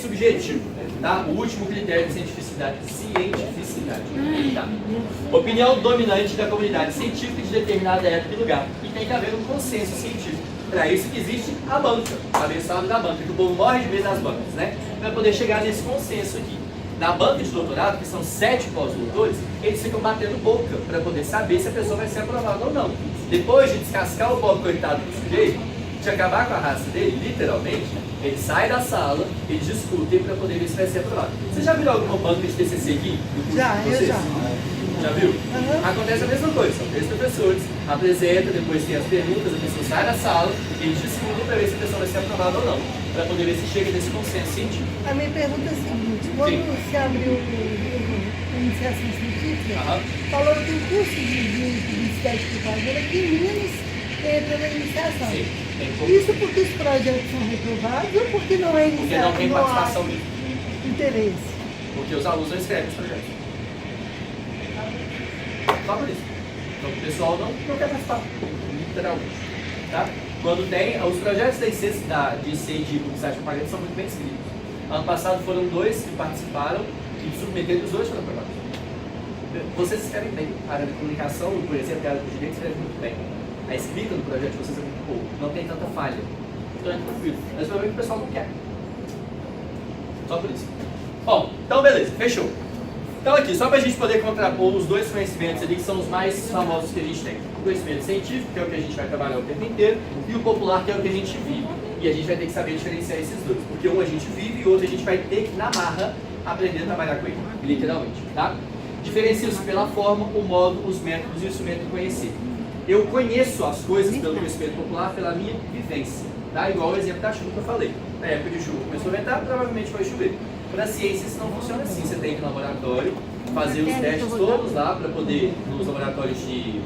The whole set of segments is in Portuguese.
subjetivo, tá? O último critério de cientificidade. Tá? Opinião dominante da comunidade científica de determinada época e lugar. E tem que haver um consenso científico. Para isso que existe a banca, a abençoada da banca, que o povo morre de medo das bancas, né? Para poder chegar nesse consenso aqui. Na banca de doutorado, que são 7 pós-doutores, eles ficam batendo boca para poder saber se a pessoa vai ser aprovada ou não. Depois de descascar o pobre coitado do sujeito, de acabar com a raça dele, literalmente, ele sai da sala, eles discutem para poder ver se vai ser aprovado. Você já viu alguma banca de TCC aqui? Já, eu já. Já viu? Acontece a mesma coisa, são 3 professores, apresenta, depois tem as perguntas, a pessoa sai da sala, eles discutem para ver se a pessoa vai ser aprovada ou não, para poder ver se chega nesse consenso científico. A minha pergunta é a seguinte, quando se abriu a iniciação científica, falou que o curso de publicidade e propaganda aqui em Minas entra na iniciação. Sim, isso porque os projetos são reprovados ou porque não é iniciação? Porque não tem participação nisso. Interesse. Porque os alunos não escrevem os projetos. Só por isso. Então o pessoal não quer participar, literalmente. Tá? Quando tem, os projetos da IC de publicidade e propaganda são muito bem escritos. Ano passado foram 2 que participaram e submeteram, os 2 foram aprovados. Vocês escrevem bem. A área de comunicação, por exemplo, a área de direito escreve muito bem. A escrita do projeto de vocês é muito boa, não tem tanta falha. Então é tranquilo. Mas provavelmente o pessoal não quer. Só por isso. Bom, então beleza, fechou. Então aqui, só para a gente poder contrapor os 2 conhecimentos ali que são os mais famosos que a gente tem. O conhecimento científico, que é o que a gente vai trabalhar o tempo inteiro, e o popular, que é o que a gente vive. E a gente vai ter que saber diferenciar esses dois, porque um a gente vive e o outro a gente vai ter que, na marra, aprender a trabalhar com ele, literalmente, tá? Diferencia-se pela forma, o modo, os métodos e o instrumento de conhecer. Eu conheço as coisas pelo conhecimento popular, pela minha vivência, tá? Igual o exemplo da chuva que eu falei. Na época de chuva começou a ventar, provavelmente vai chover. Para ciência isso não funciona assim, você tem que ir no laboratório, fazer os testes todos lá para poder, nos laboratórios de...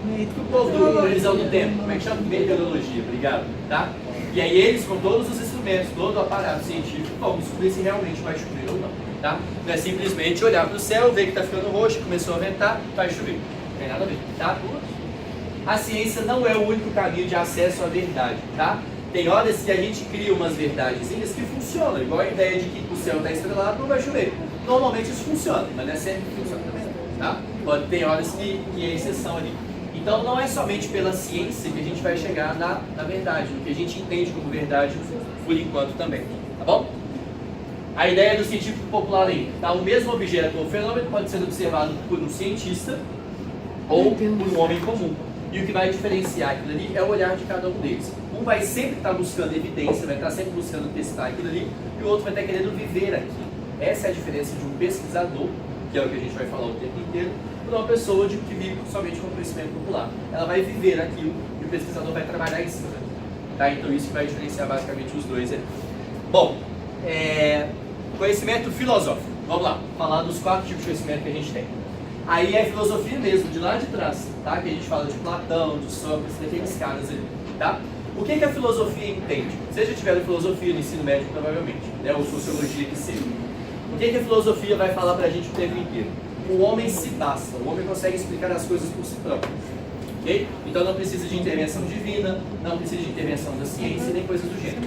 O povo do previsão do tempo, como é que chama? Meteorologia, obrigado, tá? E aí eles, com todos os instrumentos, todo o aparato científico, vão descobrir se realmente vai chover ou não, tá? Não é simplesmente olhar para o céu, ver que está ficando roxo, começou a ventar, vai chover. Não tem nada a ver, tá? A ciência não é o único caminho de acesso à verdade, tá? Tem horas que a gente cria umas verdadezinhas que funcionam, igual a ideia de que o céu está estrelado, não vai chover. Normalmente isso funciona, mas não é sempre que funciona também, tá? Tem horas que é exceção ali. Então não é somente pela ciência que a gente vai chegar na verdade, o que a gente entende como verdade por enquanto também, tá bom? A ideia do científico popular aí, tá? O mesmo objeto ou fenômeno pode ser observado por um cientista ou por um homem comum. E o que vai diferenciar aquilo ali é o olhar de cada um deles. Um vai sempre estar buscando evidência, vai estar sempre buscando testar aquilo ali, e o outro vai estar querendo viver aquilo. Essa é a diferença de um pesquisador, que é o que a gente vai falar o tempo inteiro, para uma pessoa que vive somente com conhecimento popular. Ela vai viver aquilo e o pesquisador vai trabalhar em cima. Tá? Então isso que vai diferenciar basicamente os dois. Bom, conhecimento filosófico. Vamos lá, falar dos 4 tipos de conhecimento que a gente tem. Aí é filosofia mesmo, de lá de trás, tá? Que a gente fala de Platão, de Sócrates, daqueles caras ali, tá? O que a filosofia entende? Vocês já tiveram filosofia no ensino médio, provavelmente, né? Ou sociologia que seja. O que a filosofia vai falar pra gente o tempo inteiro? O homem se basta, o homem consegue explicar as coisas por si próprio. Ok? Então não precisa de intervenção divina, não precisa de intervenção da ciência, nem coisas do gênero.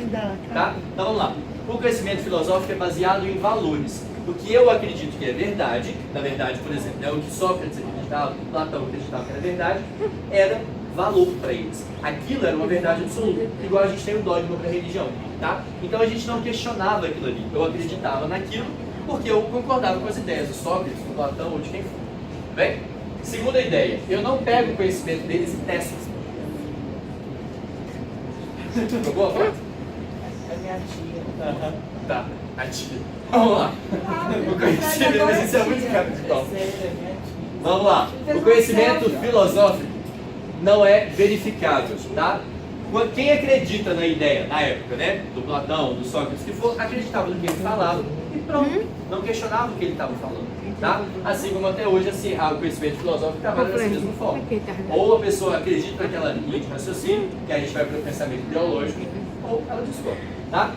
Tá? Então vamos lá. O conhecimento filosófico é baseado em valores. O que eu acredito que é verdade, na verdade, por exemplo, né, o que Sócrates acreditava, o que Platão acreditava que era verdade, era valor para eles. Aquilo era uma verdade absoluta, igual a gente tem o dogma para a religião. Tá? Então a gente não questionava aquilo ali. Eu acreditava naquilo porque eu concordava com as ideias do Sócrates, do Platão ou de quem for. Bem? Segunda ideia, eu não pego o conhecimento deles e testo. Ficou boa a foto? É minha tia. Tá, a tia. Vamos lá. O conhecimento, mas isso é muito capital. Vamos lá. O conhecimento filosófico não é verificável, tá? Quem acredita na ideia, na época, né? Do Platão, do Sócrates, que for, acreditava no que ele falava e pronto. Não questionava o que ele estava falando. Tá? Assim como até hoje assim, o conhecimento filosófico trabalha dessa mesma forma. Ou a pessoa acredita naquela linha de raciocínio, que a gente vai para o pensamento ideológico, ou ela discorda. Tá?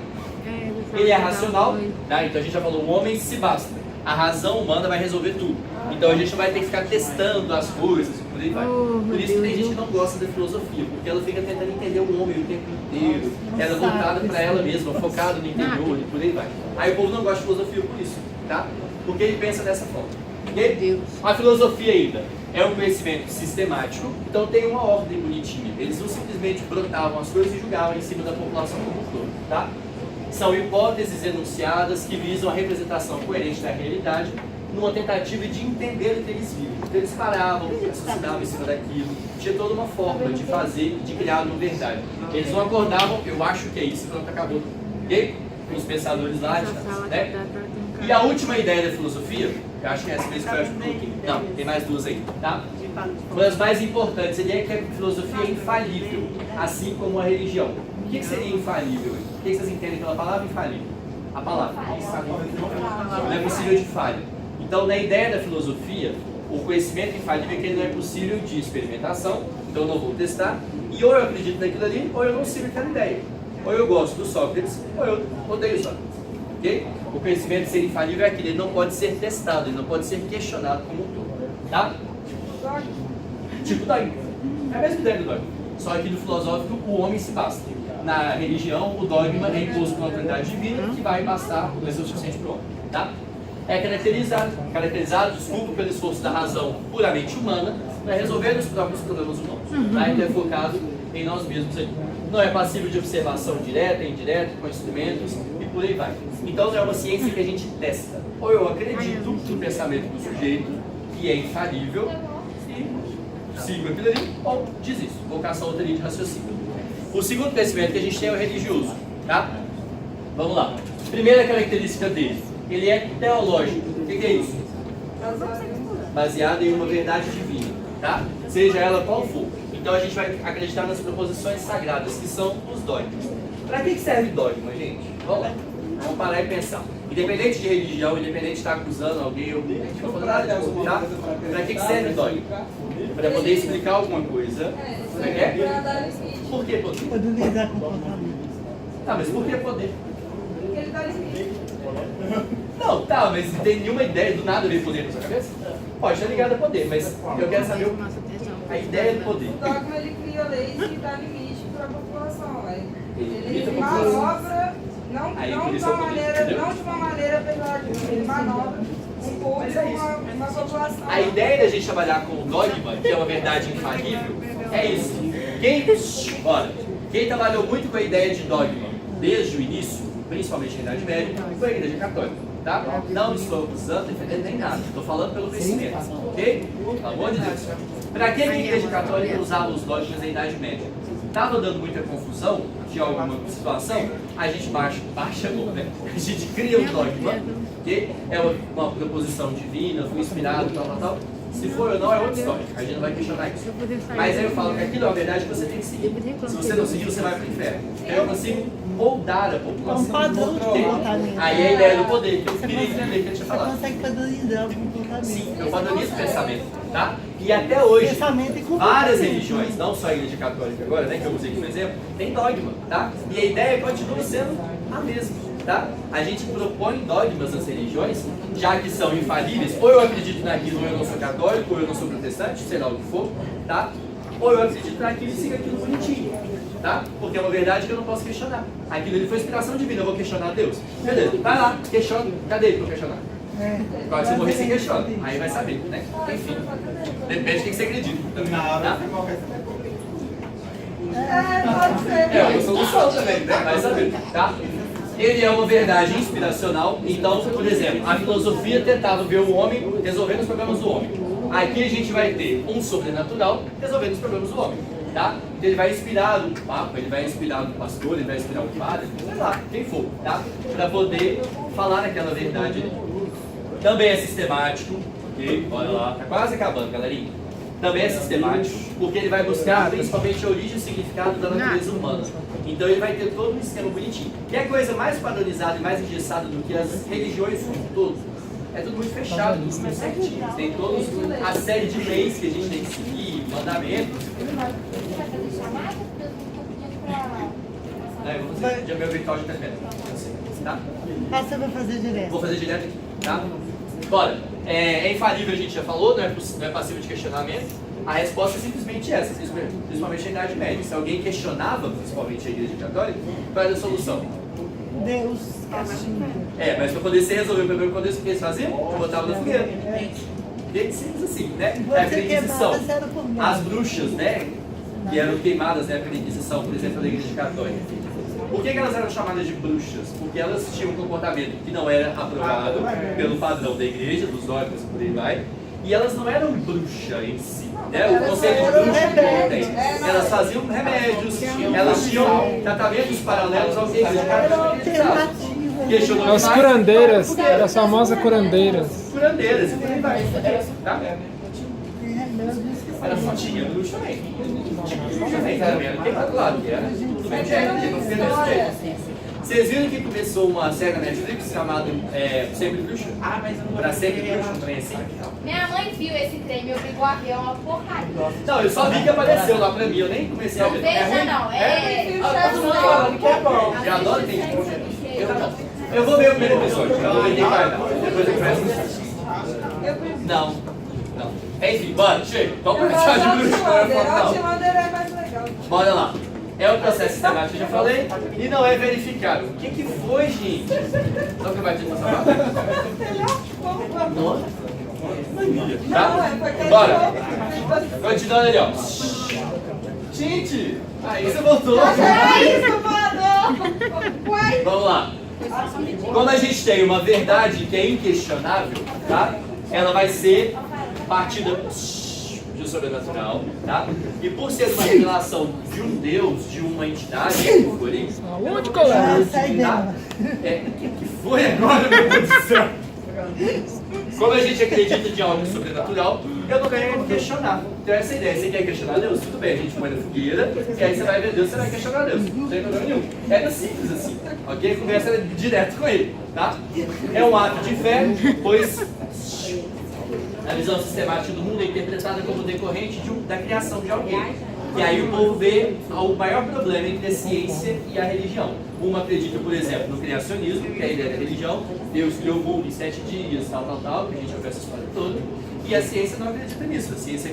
Ele é racional, tá? Então a gente já falou, o homem se basta. A razão humana vai resolver tudo. Então a gente não vai ter que ficar testando as coisas, por por aí vai. Oh, Por isso que tem gente que não gosta da filosofia, porque ela fica tentando entender o homem o tempo inteiro, ela é voltada para ela mesma, focada no interior e por aí vai. Aí o povo não gosta de filosofia por isso, tá? Porque ele pensa dessa forma. Okay? A filosofia ainda é um conhecimento sistemático, então tem uma ordem bonitinha. Eles não simplesmente brotavam as coisas e julgavam em cima da população como um todo, tá? São hipóteses enunciadas que visam a representação coerente da realidade numa tentativa de entender o que eles viram. Então eles paravam, raciocinavam em cima daquilo, tinha toda uma forma de fazer, de criar uma verdade. Eles não acordavam, eu acho que é isso, pronto, acabou. Ok? Com os pensadores lá, né? E a última ideia da filosofia, eu acho que essa mesmo foi um pouquinho. Não, tem mais duas aí, tá? Uma das mais importantes, a ideia é que a filosofia é infalível, assim como a religião. O que seria infalível? O que vocês entendem pela palavra infalível? A palavra. Não é possível de falha. Então, na ideia da filosofia, o conhecimento infalível é que ele não é possível de experimentação, então eu não vou testar, e ou eu acredito naquilo ali, ou eu não sigo aquela ideia. Ou eu gosto do Sócrates, ou eu odeio o Sócrates. Okay? O conhecimento de ser infalível é aquilo, ele não pode ser testado, ele não pode ser questionado como um todo. Tá? Tipo dogma. É a mesma ideia do dogma. Só que no filosófico o homem se basta. Na religião, o dogma é imposto por uma autoridade divina que vai bastar o suficiente para o homem. Tá? É caracterizado, desculpa, pelo esforço da razão puramente humana para resolver os próprios problemas humanos. Tá? Então é focado em nós mesmos aí. Não é passível de observação direta, indireta, com instrumentos e por aí vai. Então não é uma ciência que a gente testa. Ou eu acredito no pensamento do sujeito, que é infalível, e sigo aquilo ali, ou desisto. Vou caçar outra linha de raciocínio. O segundo conhecimento que a gente tem é o religioso. Tá? Vamos lá. Primeira característica dele. Ele é teológico. O que é isso? Baseado em uma verdade divina. Tá? Seja ela qual for. Então a gente vai acreditar nas proposições sagradas, que são os dogmas. Para que serve dogma, gente? Vamos lá. Vamos parar e pensar. Independente de religião, independente de estar acusando alguém, a gente não fala nada disso, tá? Para que serve dogma? Para poder explicar alguma coisa. Como é que é? Por que poder? Poderizar comportamento. Tá, mas por que poder? Porque ele dá limite. Não, tá, mas não tem nenhuma ideia do nada ver poder na sua cabeça? Pode estar ligado a poder, mas eu quero saber a ideia do poder. O dogma ele cria leis que dá limite para a população. Ele Limita a população. manobra, não de uma maneira pejorativa, ele manobra um povo Mas é isso. uma população. A ideia da gente trabalhar com o dogma, que é uma verdade infalível, é isso. Quem trabalhou muito com a ideia de dogma desde o início, principalmente na Idade Média, foi a Igreja Católica. Tá? Não estou acusando, defendendo nem nada, estou falando pelo conhecimento, ok? Pelo amor de Deus. Para que a Igreja Católica usava os dogmas na Idade Média? Estava dando muita confusão de alguma situação, a gente baixa né? A gente cria um dogma, que é uma proposição divina, foi inspirado, tal. Se for ou não, é outra história, a gente não vai questionar isso. Mas aí eu falo que aquilo é uma verdade que você tem que seguir. Se você não seguir, você vai para o inferno. Então eu consigo moldar a população. Um padrão de comportamento. Aí a ideia do poder, que eu queria entender que eu tinha Você falado. consegue padronizar o comportamento. Sim, eu padronizo o pensamento, tá? E até hoje, Pensamento e comportamento. várias religiões, não só a Igreja Católica agora, né, que eu usei como exemplo, tem dogma, tá? E a ideia continua sendo a mesma, tá? A gente propõe dogmas nas religiões, já que são infalíveis, ou eu acredito naquilo, ou eu não sou católico, ou eu não sou protestante, sei lá o que for, tá? Ou eu acredito naquilo e sigo aquilo bonitinho, tá? Porque é uma verdade que eu não posso questionar. Aquilo ali foi inspiração divina, eu vou questionar Deus. Beleza, vai lá, questiona, cadê ele pra eu questionar? Agora, se eu morrer, você questiona, aí vai saber, né? Enfim, depende do que você acredita. Tá? Pode ser. É uma solução também, né? Vai saber, tá? Ele é uma verdade inspiracional, então, por exemplo, a filosofia tentava ver o homem resolvendo os problemas do homem. Aqui a gente vai ter um sobrenatural resolvendo os problemas do homem, tá? Então ele vai inspirar o papa, ele vai inspirar o pastor, ele vai inspirar o padre, sei lá, quem for, tá? Para poder falar aquela verdade ali. Também é sistemático, ok? Olha lá, tá quase acabando, galerinha. Também é sistemático, porque ele vai buscar principalmente a origem e o significado da natureza humana. Então ele vai ter todo um esquema bonitinho. E a coisa mais padronizada e mais engessada do que as religiões como um todo, é tudo muito fechado, tudo muito certinho. Tem toda a série de leis que a gente tem que seguir, mandamentos. Eu vou fazer, já meu virtual de internet, tá? Você vai fazer direto. Vou fazer direto aqui, tá? Bora. É infalível, a gente já falou, não é passível de questionamento. A resposta é simplesmente essa, principalmente na Idade Média. Se alguém questionava, principalmente a Igreja Católica, qual era a solução? Deus castiga. Mas para poder ser resolvido primeiro, quando eles faziam, botavam na fogueira. Bem simples assim, né? Na época da Inquisição, as bruxas, né? Que eram queimadas na época da Inquisição, por exemplo, da Igreja Católica. Por que elas eram chamadas de bruxas? Porque elas tinham um comportamento que não era aprovado pelo padrão da igreja, dos dogmas e por aí vai. E elas não eram bruxa em si, né? O conceito de bruxa não tem. Elas faziam remédios, elas tinham tratamentos paralelos ao que a igreja católica questionou. As curandeiras, era a famosa curandeiras. Curandeiras, e por aí vai. Tá? Ela só tinha bruxa também. Tinha bruxa também, também era queimado do lado, que era tudo bem jeito. Vocês viram que começou uma série na Netflix chamada Sempre Bruxa? Mas eu não Pra Sempre Bruxa, também assim? Minha mãe viu esse trem, me obrigou a ver, é uma porcaria. Não, eu só vi que apareceu lá pra mim, eu nem comecei a ver. Não veja não, todo mundo falando que é bom. Já adoro tem eu vou ver o primeiro episódio, eu vou ver quem vai dar. Depois eu começo. Não. Enfim, bora, chega. Vamos começar de bruxa. Outlander é mais legal. Bora lá. É um processo sistemático, eu já falei, e não é verificável. O que foi, gente? Só que vai te passar. Nossa. Tá? Bora. Continuando ali, ó. Gente, aí você voltou. Vamos lá. Quando a gente tem uma verdade que é inquestionável, tá? Ela vai ser partida do sobrenatural, tá? E por ser uma revelação de um Deus, de uma entidade, por isso, Onde, colega? tá? Que foi agora, meu Deus do céu? Como a gente acredita de algo sobrenatural, eu não quero questionar. Então essa é a ideia, você quer questionar Deus? Tudo bem, a gente põe na fogueira, e aí você vai ver Deus, você vai questionar Deus. Não tem problema nenhum. É simples assim, ok? Conversa direto com ele, tá? É um ato de fé, pois a visão sistemática do mundo é interpretada como decorrente da criação de alguém. E aí o povo vê o maior problema entre a ciência e a religião. Uma acredita, por exemplo, no criacionismo, que é a ideia da religião, Deus criou o mundo em 7 dias, tal, que a gente ouviu essa história toda, e a ciência não acredita nisso. A ciência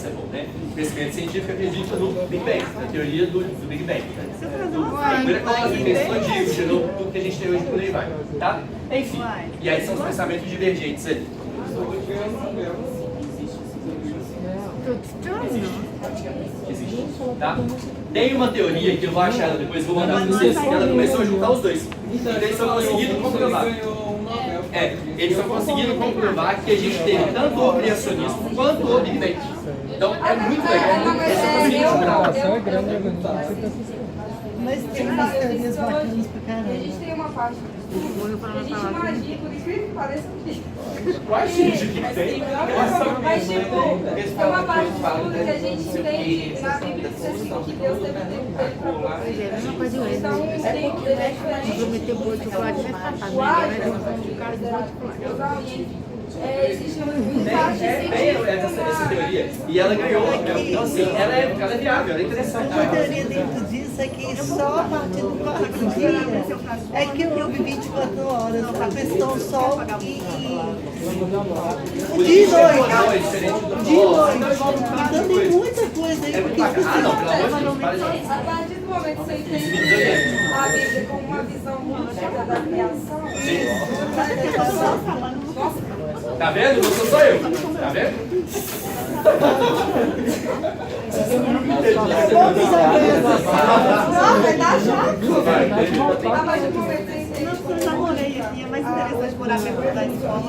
é bom, né? O conhecimento científico acredita no Big Bang, na teoria do Big Bang. A primeira coisa que explodiu, gerou tudo que a gente tem hoje por aí vai, tá? Enfim, e aí são os pensamentos divergentes ali. Existe, tá? Tem uma teoria que eu vou achar ela depois, vou mandar para vocês, que ela começou a juntar os dois. Então eles estão conseguindo comprovar. Eles estão conseguindo comprovar que a gente teve tanto o criacionismo quanto o Big Bang. Então é muito legal. Eles estão conseguindo comprovar. Mas tem umas teorias bacanas pra caramba. A gente tem uma parte do estudo que a gente imagina, por incrível que pareça, Quais gente que tem? mas tipo, é uma parte do estudo que a gente tem na Bíblia que diz assim, que Deus teve tempo dele pra proteger. Então, tem que é diferente. Existe uma parte essa teoria. E ela ganhou. Então assim, ela é viável, ela é interessante. Uma teoria dentro disso é que só a partir do quarto dia é que houve 24 horas, a questão Sol e dia e noite. Dia e noite. Então tem muita coisa aí. A partir do momento que você entende a Bíblia como uma visão muito da criação, tá vendo? Não sou só eu. Tá vendo? Não, vai dar chato. A partir do momento que você entende é mais interessante morar perto da escola.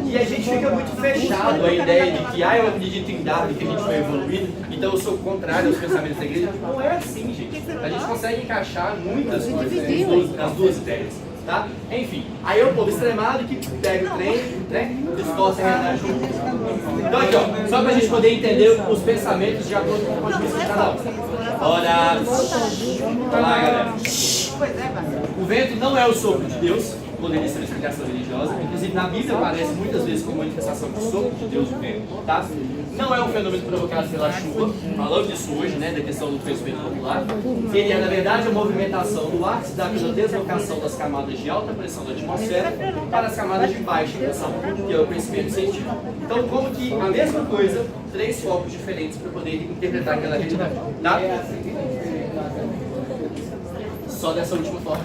E a gente fica muito fechado à ideia de que eu acredito em Darwin, que a gente foi evoluindo, então eu sou contrário aos pensamentos da igreja. Não é assim, gente. A gente consegue encaixar muitas coisas nas duas ideias. Tá? Enfim, aí é o povo extremado que pega o trem, né? Distorce a realidade junto. Então aqui, ó, só pra gente poder entender os pensamentos de acordo com o ponto de vista de cada um. Ora, vai lá, galera. O vento não é o sopro de Deus, poderia ser uma explicação religiosa. Inclusive, na Bíblia aparece muitas vezes como manifestação de sopro de Deus no vento, tá? Não é um fenômeno provocado pela chuva, falando disso hoje, né, da questão do conhecimento popular. Ele é, na verdade, a movimentação do ar que se dá pela deslocação das camadas de alta pressão da atmosfera para as camadas de baixa pressão, que é o conhecimento científico. Então, como que a mesma coisa, três focos diferentes para poder interpretar aquela realidade, tá? Só dessa última forma.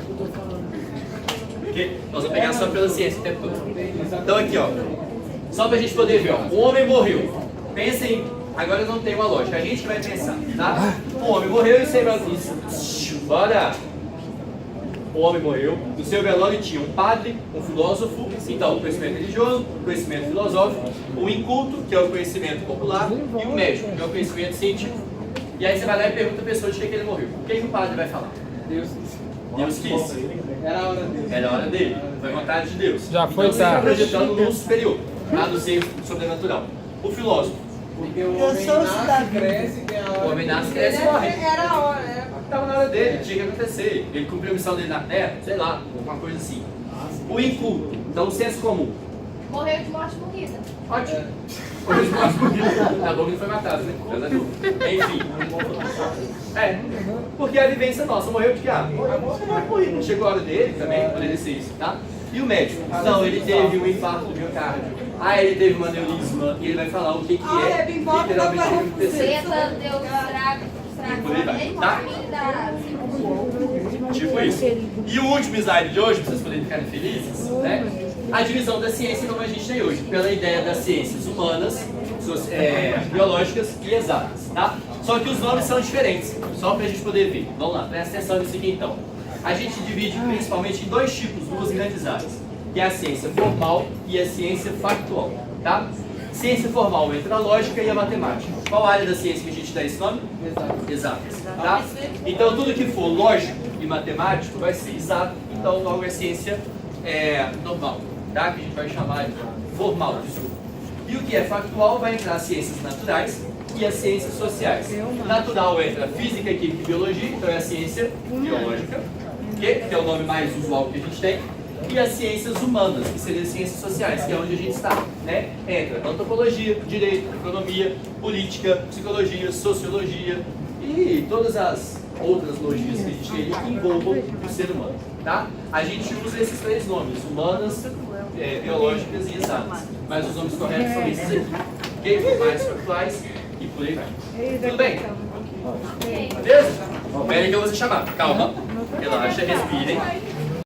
Okay? Nós vamos pegar só pela ciência o tempo todo. Então aqui, ó, só pra gente poder ver, ó, o homem morreu. Pensem, agora não tem uma lógica, a gente que vai pensar, tá? O homem morreu e o seu velório... Bora! O homem morreu, no seu velório tinha um padre, um filósofo, então o conhecimento religioso, o conhecimento filosófico, o inculto, que é o conhecimento popular, e o médico, que é o conhecimento científico. E aí você vai lá e pergunta a pessoa de que ele morreu. O que o padre vai falar? Deus quis. Era a hora dele. Era a hora dele. Foi vontade de Deus. Já foi então, você está tarde. projetando no superior, lá no ser sobrenatural. O filósofo. Porque o homem nasce, cresce, tem a hora. O homem nasce, cresce e morre. Era a hora, era. Estava na hora dele, tinha que acontecer. Ele cumpriu a missão dele na Terra, sei lá, alguma coisa assim. O inculto. Então, o senso comum. Morreu de morte morrida. Ótimo. Morreu de morte morrida. Tá bom que não foi matado, né? Enfim. É, porque a vivência nossa morreu de que? Morreu. Chegou a hora dele também, poderia ser isso, tá? E o médico? Não, ele teve um infarto do miocárdio. Ele teve um aneurisma e ele vai falar o que é literalmente o que aconteceu. Preta, Deus, Por aí vai, tá? Tipo isso. E o último slide de hoje, para vocês poderem ficarem felizes, né? A divisão da ciência como a gente tem hoje, pela ideia das ciências humanas, biológicas e exatas, tá? Só que os nomes são diferentes, só para a gente poder ver. Vamos lá, presta atenção nisso aqui então. A gente divide principalmente em dois tipos, duas grandes áreas, que é a ciência formal e a ciência factual, tá? Ciência formal entre a lógica e a matemática. Qual área da ciência que a gente dá esse nome? Exatas, tá? Então tudo que for lógico e matemático vai ser exato, então logo é ciência normal, tá? Que a gente vai chamar de formal, desculpa. E o que é factual vai entrar as ciências naturais e as ciências sociais. Natural entra física, química e biologia, então é a ciência biológica, que é o nome mais usual que a gente tem. E as ciências humanas, que seriam as ciências sociais, que é onde a gente está, né? Entra antropologia, direito, economia, política, psicologia, sociologia e todas as outras logias que a gente teria que envolvam o ser humano, tá? A gente usa esses três nomes, humanas, biológicas e exatas, mas os nomes corretos são esses aqui, ok? Mais factuais e por aí vai. Tudo bem? Beleza? Espera que eu vou te chamar. Calma, relaxa, respirem.